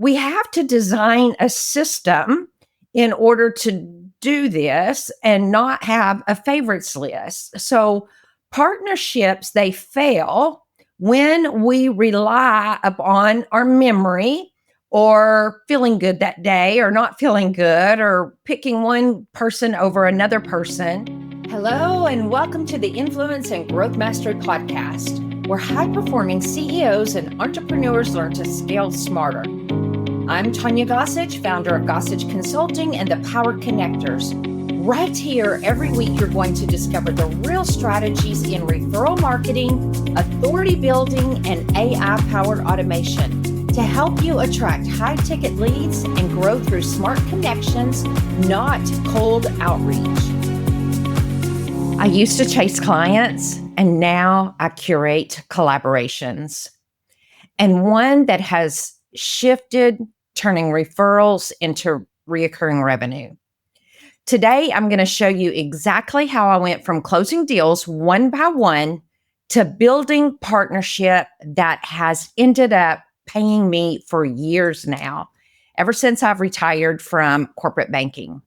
we have to design a system in order to do this and not have a favorites list. So partnerships, they fail when we rely upon our memory or feeling good that day or not feeling good or picking one person over another person. Hello, and welcome to the Influence and Growth Mastery Podcast, where high-performing CEOs and entrepreneurs learn to scale smarter. I'm Tanya Gossage, founder of Gossage Consulting and the Power Connectors. Right here, every week, you're going to discover the real strategies in referral marketing, authority building, and AI-powered automation to help you attract high-ticket leads and grow through smart connections, not cold outreach. I used to chase clients, and now I curate collaborations. And one that has shifted, turning referrals into reoccurring revenue. Today, I'm going to show you exactly how I went from closing deals one by one to building partnership that has ended up paying me for years now, ever since I've retired from corporate banking.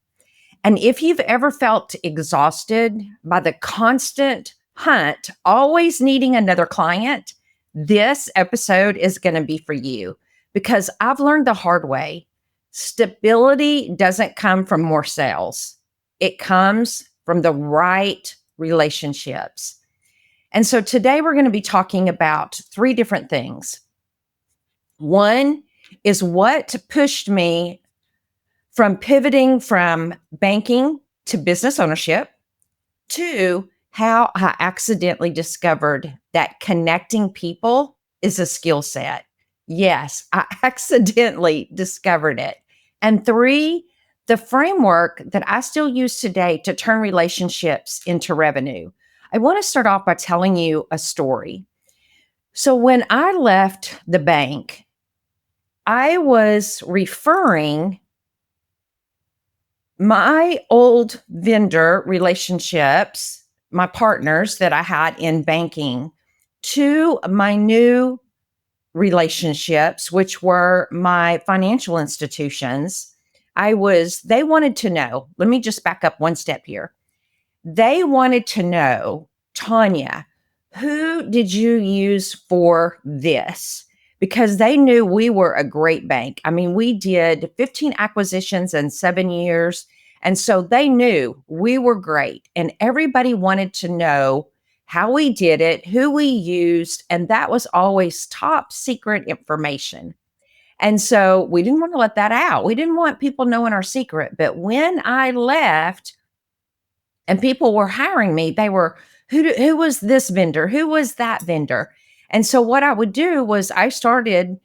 And if you've ever felt exhausted by the constant hunt, always needing another client, this episode is going to be for you. Because I've learned the hard way, stability doesn't come from more sales. It comes from the right relationships. And so today we're going to be talking about three different things. One is what pushed me from pivoting from banking to business ownership. Two, how I accidentally discovered that connecting people is a skill set. Yes, I accidentally discovered it. And three, the framework that I still use today to turn relationships into revenue. I want to start off by telling you a story. So when I left the bank, I was referring my old vendor relationships, my partners that I had in banking, to my new relationships, which were my financial institutions. They wanted to know, let me just back up one step here. They wanted to know, Tanya, who did you use for this? Because they knew we were a great bank. I mean, we did 15 acquisitions in 7 years. And so they knew we were great. And everybody wanted to know how we did it, who we used, and that was always top secret information. And so we didn't want to let that out. We didn't want people knowing our secret. But when I left and people were hiring me, they were, who was this vendor? Who was that vendor? And so what I would do was I started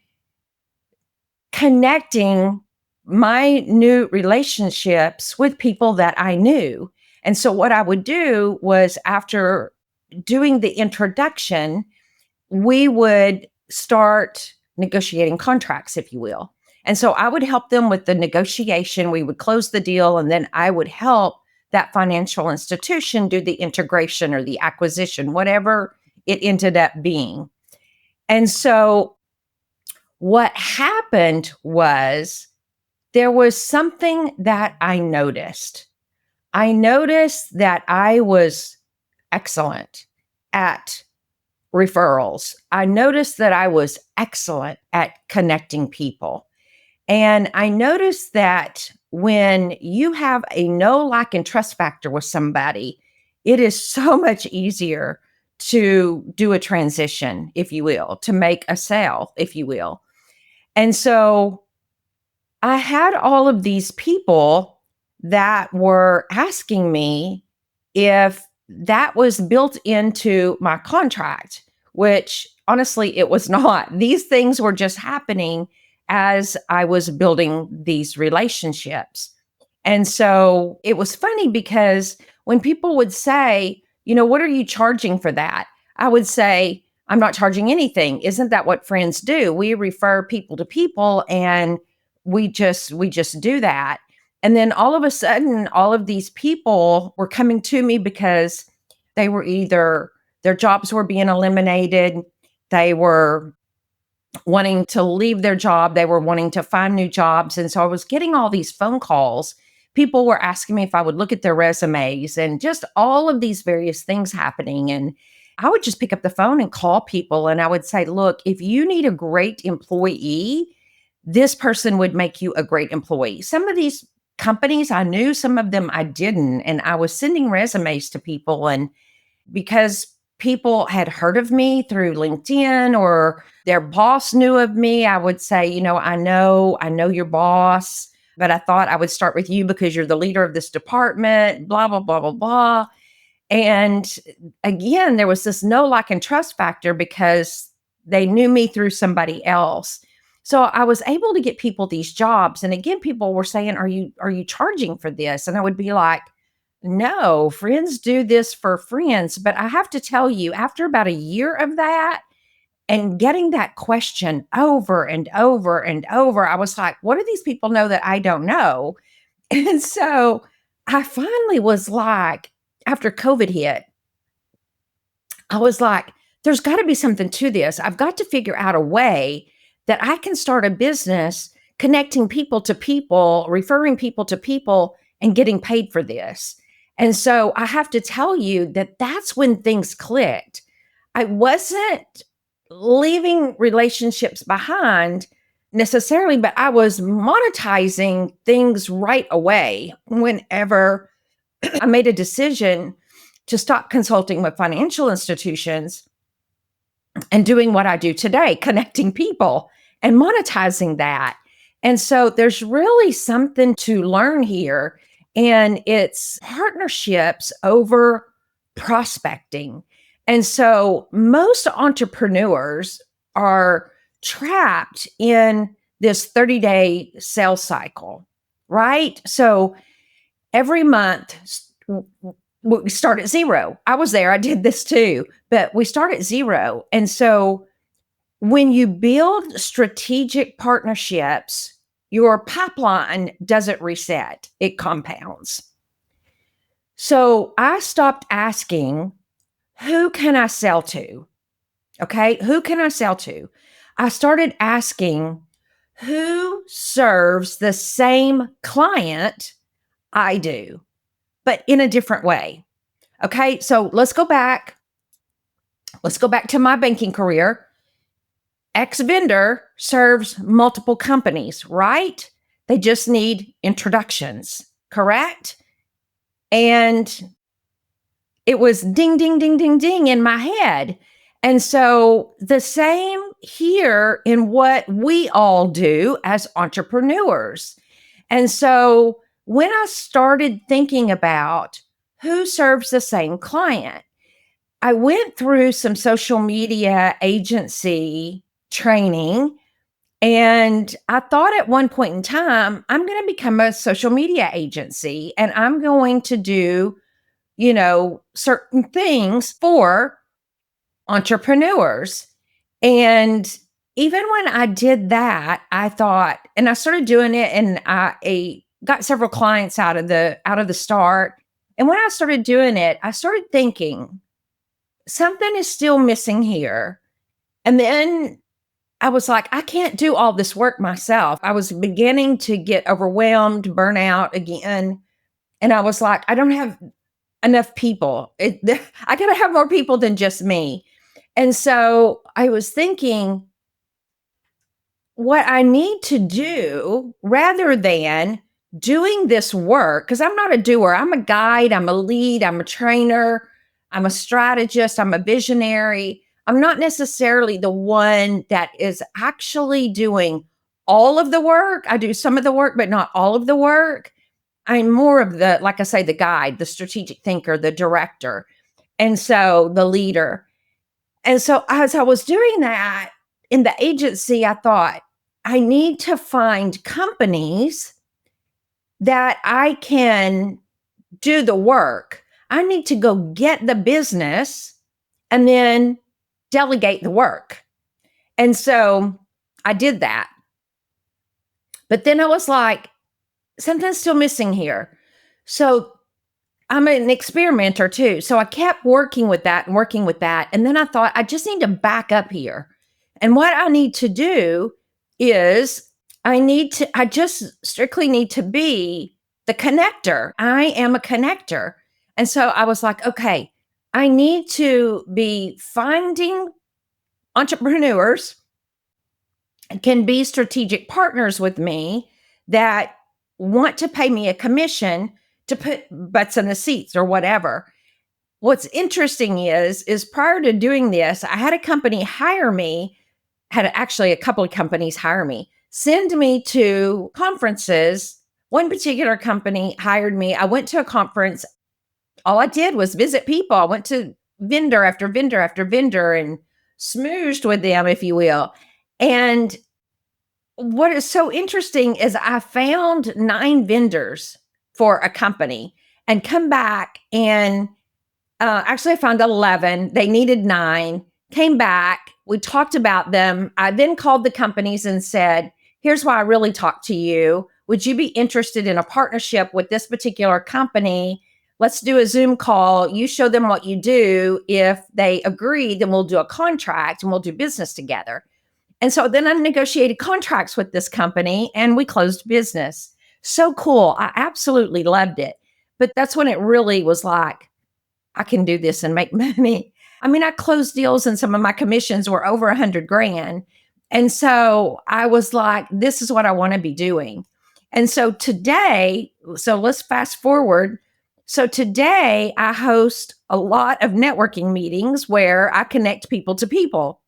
connecting my new relationships with people that I knew. And so what I would do was after doing the introduction, we would start negotiating contracts, if you will. And so I would help them with the negotiation. We would close the deal, and then I would help that financial institution do the integration or the acquisition, whatever it ended up being. And so what happened was there was something that I noticed. I noticed that I was excellent at referrals. I noticed that I was excellent at connecting people. And I noticed that when you have a know, like, and trust factor with somebody, it is so much easier to do a transition, if you will, to make a sale, if you will. And so I had all of these people that were asking me if that was built into my contract, which honestly, it was not. These things were just happening as I was building these relationships. And so it was funny because when people would say, what are you charging for that? I would say, I'm not charging anything. Isn't that what friends do? We refer people to people, and we just do that. And then all of a sudden, all of these people were coming to me because they were either their jobs were being eliminated, they were wanting to leave their job. They were wanting to find new jobs. And so I was getting all these phone calls. People were asking me if I would look at their resumes and just all of these various things happening. And I would just pick up the phone and call people and I would say, look, if you need a great employee, this person would make you a great employee. Some of these companies I knew, some of them I didn't. And I was sending resumes to people. And because people had heard of me through LinkedIn or their boss knew of me, I would say, I know your boss, but I thought I would start with you because you're the leader of this department, blah, blah, blah, blah, blah. And again, there was this no like and trust factor because they knew me through somebody else. So I was able to get people these jobs. And again, people were saying, are you charging for this? And I would be like, no, friends do this for friends. But I have to tell you, after about a year of that and getting that question over and over and over, I was like, what do these people know that I don't know? And so I finally was like, after COVID hit, I was like, there's got to be something to this. I've got to figure out a way that I can start a business connecting people to people, referring people to people, and getting paid for this. And so I have to tell you that that's when things clicked. I wasn't leaving relationships behind necessarily, but I was monetizing things right away whenever I made a decision to stop consulting with financial institutions and doing what I do today, connecting people and monetizing that. And so there's really something to learn here, and it's partnerships over prospecting. And so most entrepreneurs are trapped in this 30-day sales cycle, right? So every month, we start at zero. I was there, I did this too, but we start at zero. And so when you build strategic partnerships, your pipeline doesn't reset, it compounds. So I stopped asking, who can I sell to? Okay, who can I sell to? I started asking, who serves the same client I do, but in a different way? Okay, so let's go back. Let's go back to my banking career. X vendor serves multiple companies, right? They just need introductions, correct? And it was ding, ding, ding, ding, ding in my head. And so the same here in what we all do as entrepreneurs. And so when I started thinking about who serves the same client, I went through some social media agency training, and I thought at one point in time, I'm going to become a social media agency and I'm going to do, certain things for entrepreneurs. And even when I did that, I thought, and I started doing it, and I got several clients out of the start. And when I started doing it, I started thinking, something is still missing here. And then I was like, I can't do all this work myself. I was beginning to get overwhelmed, burnout again. And I was like, I don't have enough people. I got to have more people than just me. And so I was thinking, what I need to do rather than doing this work, because I'm not a doer, I'm a guide, I'm a lead, I'm a trainer, I'm a strategist, I'm a visionary. I'm not necessarily the one that is actually doing all of the work. I do some of the work, but not all of the work. I'm more of the, like I say, the guide, the strategic thinker, the director, and so the leader. And so as I was doing that in the agency, I thought, I need to find companies that I can do the work. I need to go get the business and then delegate the work. And so I did that. But then I was like, something's still missing here. So I'm an experimenter too. So I kept working with that and working with that. And then I thought, I just need to back up here. And what I need to do is I just strictly need to be the connector. I am a connector. And so I was like, okay, I need to be finding entrepreneurs can be strategic partners with me that want to pay me a commission to put butts in the seats or whatever. What's interesting is prior to doing this, I had a company hire me, had actually a couple of companies hire me, send me to conferences. One particular company hired me. I went to a conference. All I did was visit people. I went to vendor after vendor after vendor and smooshed with them, if you will. And what is so interesting is I found 9 vendors for a company and come back and actually I found 11. They needed 9. Came back. We talked about them. I then called the companies and said, here's why I really talked to you. Would you be interested in a partnership with this particular company? Let's do a Zoom call. You show them what you do. If they agree, then we'll do a contract and we'll do business together. And so then I negotiated contracts with this company and we closed business. So cool. I absolutely loved it. But that's when it really was like, I can do this and make money. I mean, I closed deals and some of my commissions were over 100 grand. And so I was like, this is what I want to be doing. And so today, so let's fast forward. So today I host a lot of networking meetings where I connect people to people,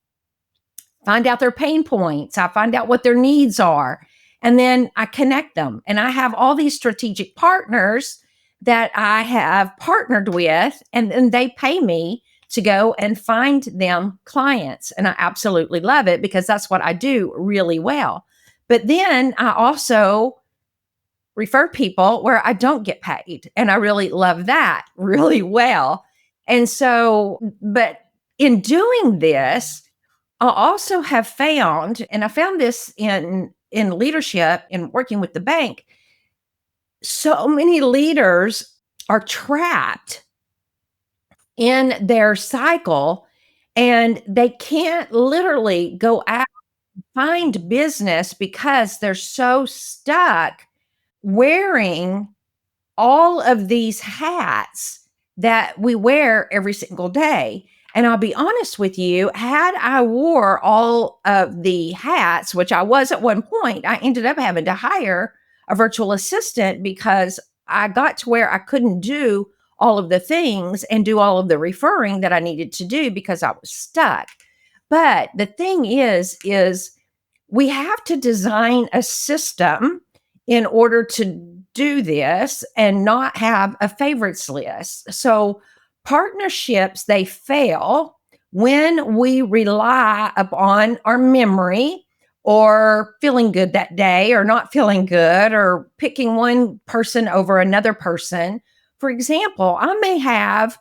find out their pain points. I find out what their needs are. And then I connect them. And I have all these strategic partners that I have partnered with, and then they pay me to go and find them clients. And I absolutely love it because that's what I do really well. But then I also refer people where I don't get paid. And I really love that really well. And so, but in doing this, I also have found, and I found this in leadership in working with the bank, so many leaders are trapped in their cycle and they can't literally go out and find business because they're so stuck wearing all of these hats that we wear every single day. And I'll be honest with you, had I wore all of the hats, which I was at one point, I ended up having to hire a virtual assistant because I got to where I couldn't do all of the things and do all of the referring that I needed to do because I was stuck. But the thing is we have to design a system in order to do this and not have a favorites list. So partnerships, they fail when we rely upon our memory or feeling good that day or not feeling good or picking one person over another person. For example, I may have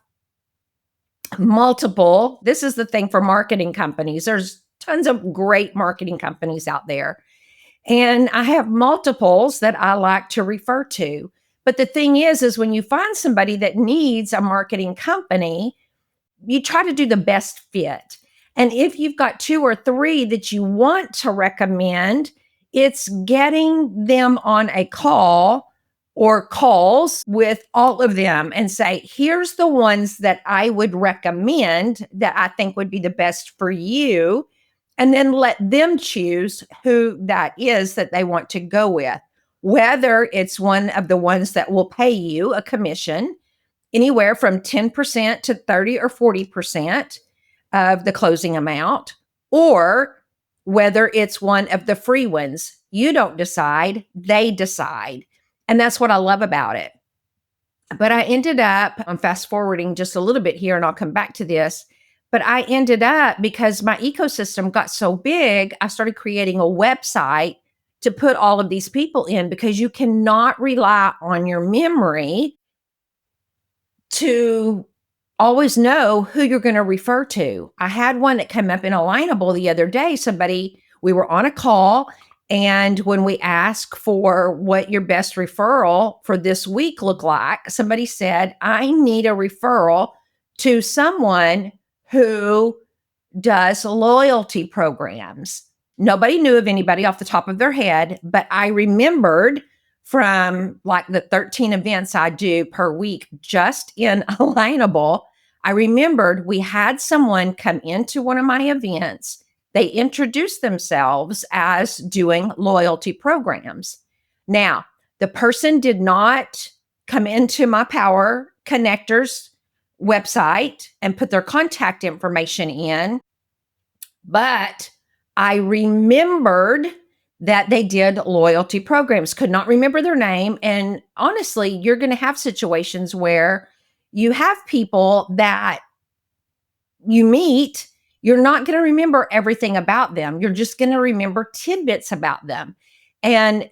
multiple, this is the thing for marketing companies. There's tons of great marketing companies out there. And I have multiples that I like to refer to. But the thing is when you find somebody that needs a marketing company, you try to do the best fit. And if you've got 2 or 3 that you want to recommend, it's getting them on a call or calls with all of them and say, here's the ones that I would recommend that I think would be the best for you. And then let them choose who that is that they want to go with, whether it's one of the ones that will pay you a commission anywhere from 10% to 30 or 40% of the closing amount, or whether it's one of the free ones. You don't decide, they decide. And that's what I love about it. But I ended up, I'm fast forwarding just a little bit here and I'll come back to this. But I ended up, because my ecosystem got so big, I started creating a website to put all of these people in because you cannot rely on your memory to always know who you're going to refer to. I had one that came up in Alignable the other day. We were on a call, and when we asked for what your best referral for this week looked like, somebody said, I need a referral to someone who does loyalty programs. Nobody knew of anybody off the top of their head, but I remembered from like the 13 events I do per week just in Alignable. I remembered we had someone come into one of my events. They introduced themselves as doing loyalty programs. Now, the person did not come into my Power Connectors website and put their contact information in, but I remembered that they did loyalty programs, could not remember their name. And honestly, you're going to have situations where you have people that you meet, you're not going to remember everything about them. You're just going to remember tidbits about them. And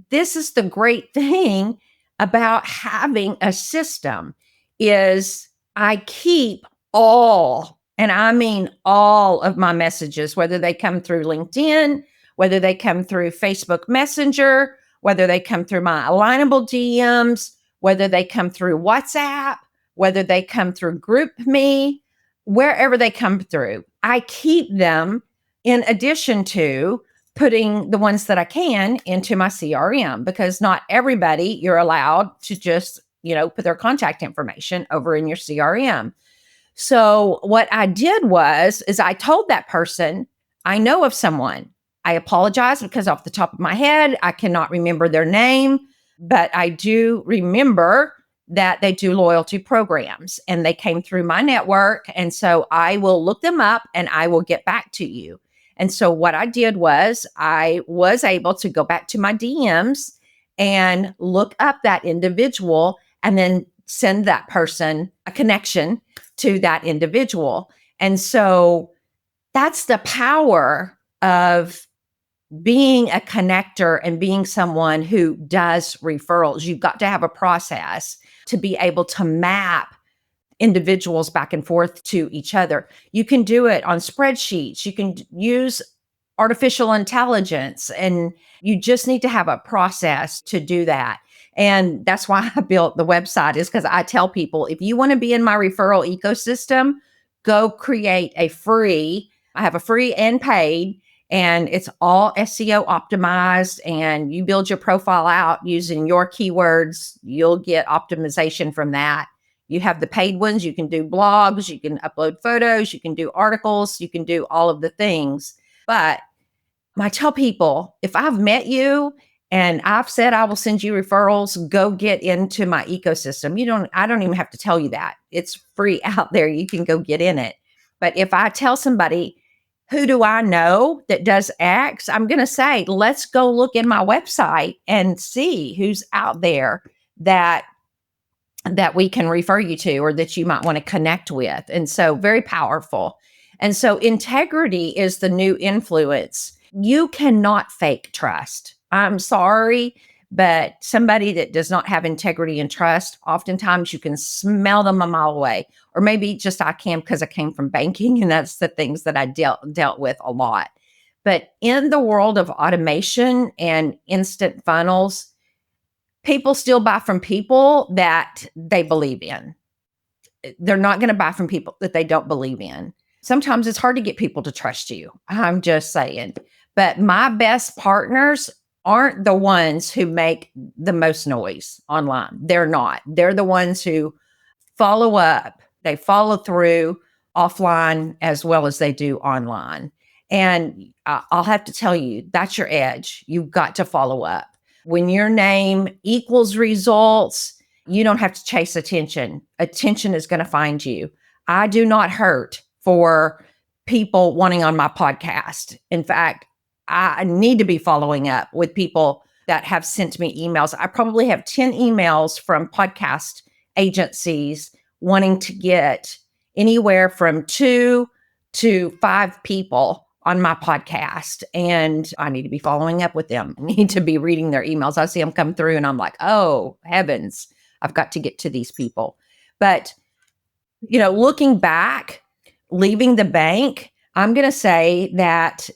this is the great thing about having a system is I keep all, and I mean all of my messages, whether they come through LinkedIn, whether they come through Facebook Messenger, whether they come through my Alignable DMs, whether they come through WhatsApp, whether they come through GroupMe, wherever they come through, I keep them in addition to putting the ones that I can into my CRM, because not everybody you're allowed to just, put their contact information over in your CRM. So what I did is I told that person, I know of someone. I apologize because off the top of my head, I cannot remember their name, but I do remember that they do loyalty programs and they came through my network. And so I will look them up and I will get back to you. And so what I did was I was able to go back to my DMs and look up that individual and then send that person a connection to that individual. And so that's the power of being a connector and being someone who does referrals. You've got to have a process to be able to map individuals back and forth to each other. You can do it on spreadsheets. You can use artificial intelligence, and you just need to have a process to do that. And that's why I built the website, is because I tell people, if you want to be in my referral ecosystem, go create I have a free and paid, and it's all SEO optimized, and you build your profile out using your keywords. You'll get optimization from that. You have the paid ones. You can do blogs, you can upload photos, you can do articles, you can do all of the things. But I tell people, if I've met you and I've said I will send you referrals, go get into my ecosystem. I don't even have to tell you that. It's free out there. You can go get in it. But if I tell somebody, who do I know that does X, I'm going to say, let's go look in my website and see who's out there that we can refer you to or that you might want to connect with. And so very powerful. And so integrity is the new influence. You cannot fake trust. I'm sorry, but somebody that does not have integrity and trust, oftentimes you can smell them a mile away. Or maybe just I can because I came from banking and that's the things that I dealt with a lot. But in the world of automation and instant funnels, people still buy from people that they believe in. They're not going to buy from people that they don't believe in. Sometimes it's hard to get people to trust you. I'm just saying. But my best partners aren't the ones who make the most noise online. They're not. They're the ones who follow up. They follow through offline as well as they do online. And I'll have to tell you, that's your edge. You've got to follow up. When your name equals results, you don't have to chase attention. Attention is going to find you. I do not hurt for people wanting on my podcast. In fact, I need to be following up with people that have sent me emails. I probably have 10 emails from podcast agencies wanting to get anywhere from 2 to 5 people on my podcast. And I need to be following up with them. I need to be reading their emails. I see them come through and I'm like, oh, heavens, I've got to get to these people. But, looking back, leaving the bank, I'm going to say that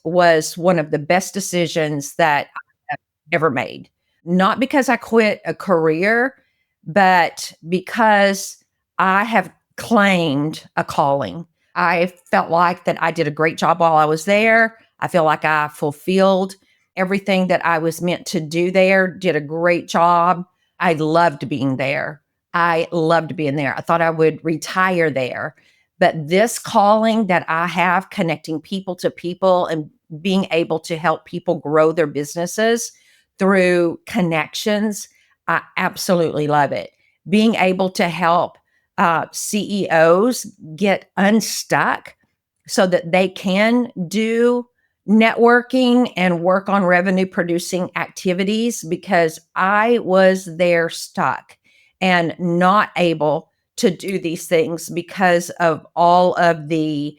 was one of the best decisions that I've ever made. Not because I quit a career, but because I have claimed a calling. I felt like that I did a great job while I was there. I feel like I fulfilled everything that I was meant to do there, did a great job. I loved being there. I loved being there. I thought I would retire there. But this calling that I have, connecting people to people and being able to help people grow their businesses through connections, I absolutely love it. Being able to help CEOs get unstuck so that they can do networking and work on revenue producing activities, because I was there stuck and not able to do these things because of all of the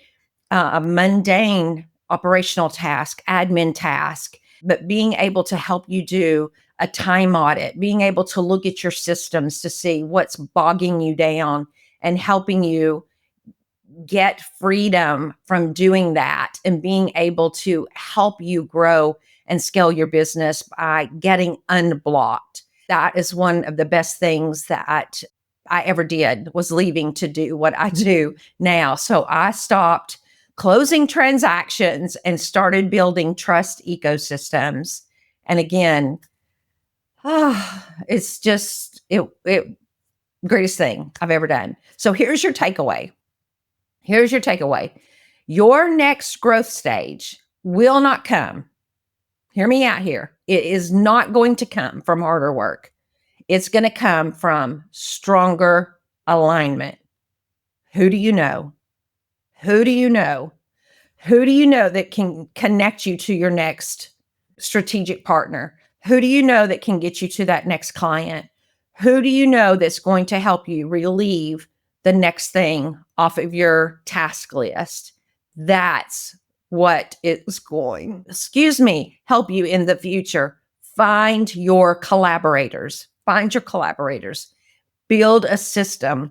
mundane operational task, admin task, but being able to help you do a time audit, being able to look at your systems to see what's bogging you down and helping you get freedom from doing that and being able to help you grow and scale your business by getting unblocked. That is one of the best things that I ever did, was leaving to do what I do now. So I stopped closing transactions and started building trust ecosystems. And again, it's just it greatest thing I've ever done. So here's your takeaway. Here's your takeaway. Your next growth stage will not come. Hear me out here. It is not going to come from harder work. It's going to come from stronger alignment. Who do you know? Who do you know? Who do you know that can connect you to your next strategic partner? Who do you know that can get you to that next client? Who do you know that's going to help you relieve the next thing off of your task list? That's what is going, help you in the future. Find your collaborators. Find your collaborators. Build a system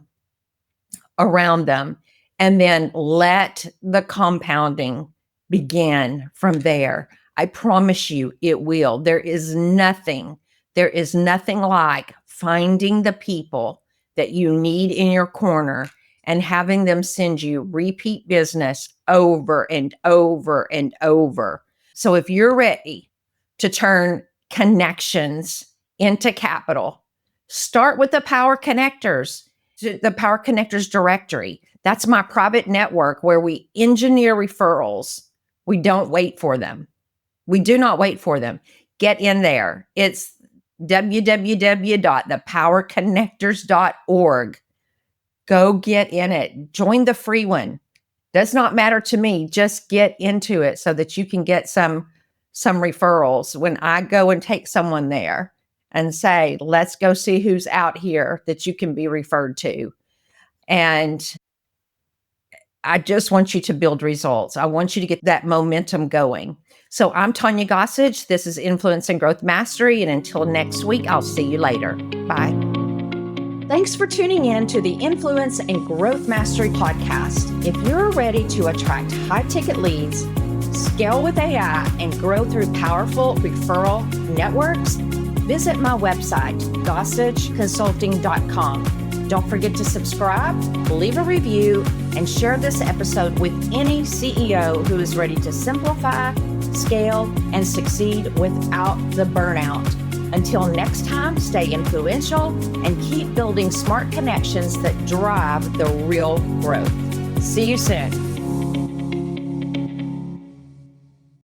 around them, and then let the compounding begin from there. I promise you it will. There is nothing like finding the people that you need in your corner and having them send you repeat business over and over and over. So if you're ready to turn connections into capital, start with the Power Connectors, the Power Connectors directory. That's my private network where we engineer referrals. We don't wait for them. We do not wait for them. Get in there. It's www.thepowerconnectors.org. Go get in it. Join the free one. Does not matter to me. Just get into it so that you can get some referrals. When I go and take someone there and say, let's go see who's out here that you can be referred to. And I just want you to build results. I want you to get that momentum going. So I'm Tanya Gossage. This is Influence and Growth Mastery. And until next week, I'll see you later. Bye. Thanks for tuning in to the Influence and Growth Mastery podcast. If you're ready to attract high-ticket leads, scale with AI, and grow through powerful referral networks, visit my website, gossageconsulting.com. Don't forget to subscribe, leave a review, and share this episode with any CEO who is ready to simplify, scale, and succeed without the burnout. Until next time, stay influential and keep building smart connections that drive the real growth. See you soon.